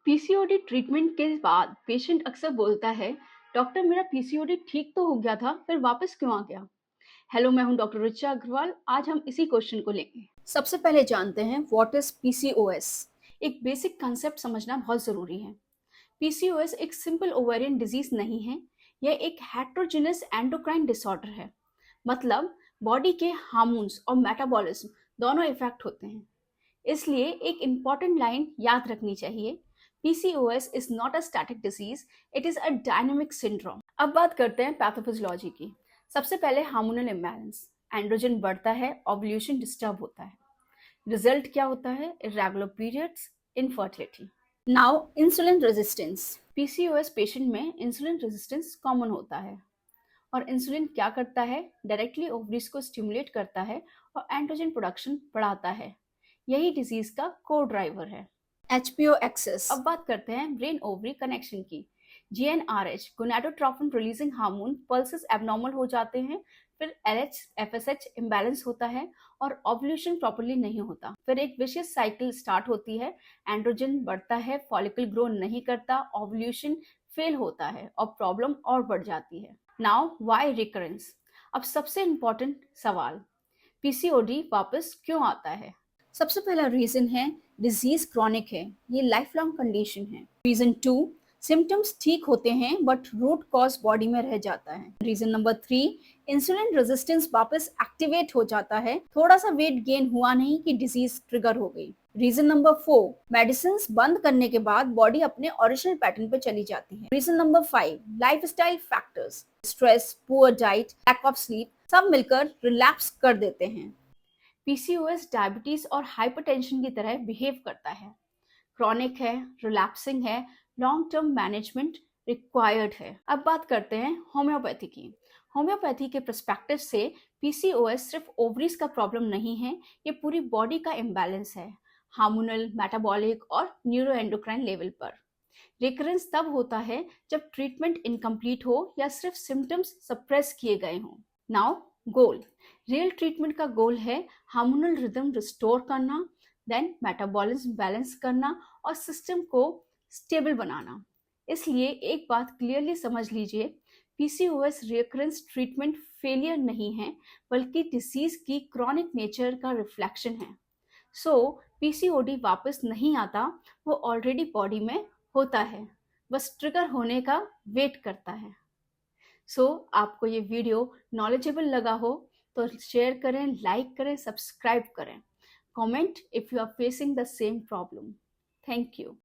PCOD treatment के बाद patient अक्सर बोलता है, डॉक्टर मेरा पीसीओडी ठीक तो हो गया था, फिर वापस क्यों आ गया? हेलो, मैं हूं डॉक्टर रिचा अग्रवाल। आज हम इसी क्वेश्चन को लेंगे। सबसे पहले जानते हैं व्हाट इज पीसीओएस। एक बेसिक कंसेप्ट समझना बहुत जरूरी है। पीसीओएस एक सिंपल ओवेरियन डिजीज नहीं है, यह एक हेट्रोजेनस एंडोक्राइन डिसऑर्डर है। मतलब बॉडी के हार्मोन्स और मेटाबॉलिज्म दोनों इफेक्ट होते हैं। इसलिए एक इम्पॉर्टेंट लाइन याद रखनी चाहिए, PCOS is not a static disease, it is a dynamic syndrome. अब बात करते हैं पैथोफिजियोलॉजी की। सबसे पहले हार्मोनल इम्बैलेंस। एंड्रोजन बढ़ता है, ओव्यूलेशन डिस्टर्ब होता है। रिजल्ट क्या होता है? Irregular periods, infertility. Now insulin resistance. PCOS patient में इंसुलिन रेजिस्टेंस कॉमन होता है। और इंसुलिन क्या करता है? डायरेक्टली ओवरीज को स्टिमुलेट करता है और एंड्रोजन प्रोडक्शन बढ़ाता है। यही डिजीज का कोर ड्राइवर है। HPO axis. अब बात करते हैं ब्रेन ओवरी कनेक्शन की। GNRH gonadotropin releasing hormone pulses abnormal हो जाते हैं। फिर एलएच एफएसएच इम्बैलेंस होता है और ओव्यूलेशन प्रॉपर्ली नहीं होता। फिर एक विशियस साइकिल स्टार्ट होती है। एंड्रोजन बढ़ता है, फॉलिकल ग्रो नहीं करता, ओव्यूलेशन फेल होता है और प्रॉब्लम और बढ़ जाती है। Now why recurrence. अब सबसे इंपॉर्टेंट सवाल, पीसीओडी वापस क्यों आता है? सबसे पहला रीजन है डिजीज क्रॉनिक है, ये लाइफ लॉन्ग कंडीशन है। रीजन 2, सिम्टम्स ठीक होते हैं बट रूट कॉज बॉडी में रह जाता है। रीजन नंबर 3, इंसुलिन रेजिस्टेंस वापस एक्टिवेट हो जाता है, थोड़ा सा वेट गेन हुआ नहीं कि डिजीज ट्रिगर हो गई। रीजन नंबर 4, मेडिसिन बंद करने के बाद बॉडी अपने ओरिजिनल पैटर्न पे चली जाती है। Reason number 5, lifestyle factors, stress, poor diet, lack of sleep, सब मिलकर रिलैप्स कर देते हैं। पीसीओएस डायबिटीज और हाइपरटेंशन की तरह बिहेव करता है। क्रॉनिक है, रिलैप्सिंग है, लॉन्ग टर्म मैनेजमेंट रिक्वायर्ड है। अब बात करते हैं होम्योपैथी की। होम्योपैथी के पर्सपेक्टिव से पीसीओएस सिर्फ ओवरीज का प्रॉब्लम नहीं है, ये पूरी बॉडी का इम्बैलेंस है, हार्मोनल, मेटाबॉलिक और न्यूरोएंडोक्राइन लेवल पर। रिकरेंस तब होता है जब ट्रीटमेंट इनकम्प्लीट हो या सिर्फ सिम्टम्स सप्रेस किए गए हों। नाउ गोल। रियल ट्रीटमेंट का गोल है हार्मोनल रिदम रिस्टोर करना, देन मेटाबॉलिज्म बैलेंस करना और सिस्टम को स्टेबल बनाना। इसलिए एक बात क्लियरली समझ लीजिए, पीसीओएस रिकरेंस ट्रीटमेंट फेलियर नहीं है, बल्कि डिसीज की क्रॉनिक नेचर का रिफ्लेक्शन है। सो पीसीओडी वापस नहीं आता, वो ऑलरेडी बॉडी में होता है, बस ट्रिगर होने का वेट करता है। सो आपको ये वीडियो नॉलेजेबल लगा हो तो शेयर करें, लाइक करें, सब्सक्राइब करें, comment if you are facing the same problem. Thank you.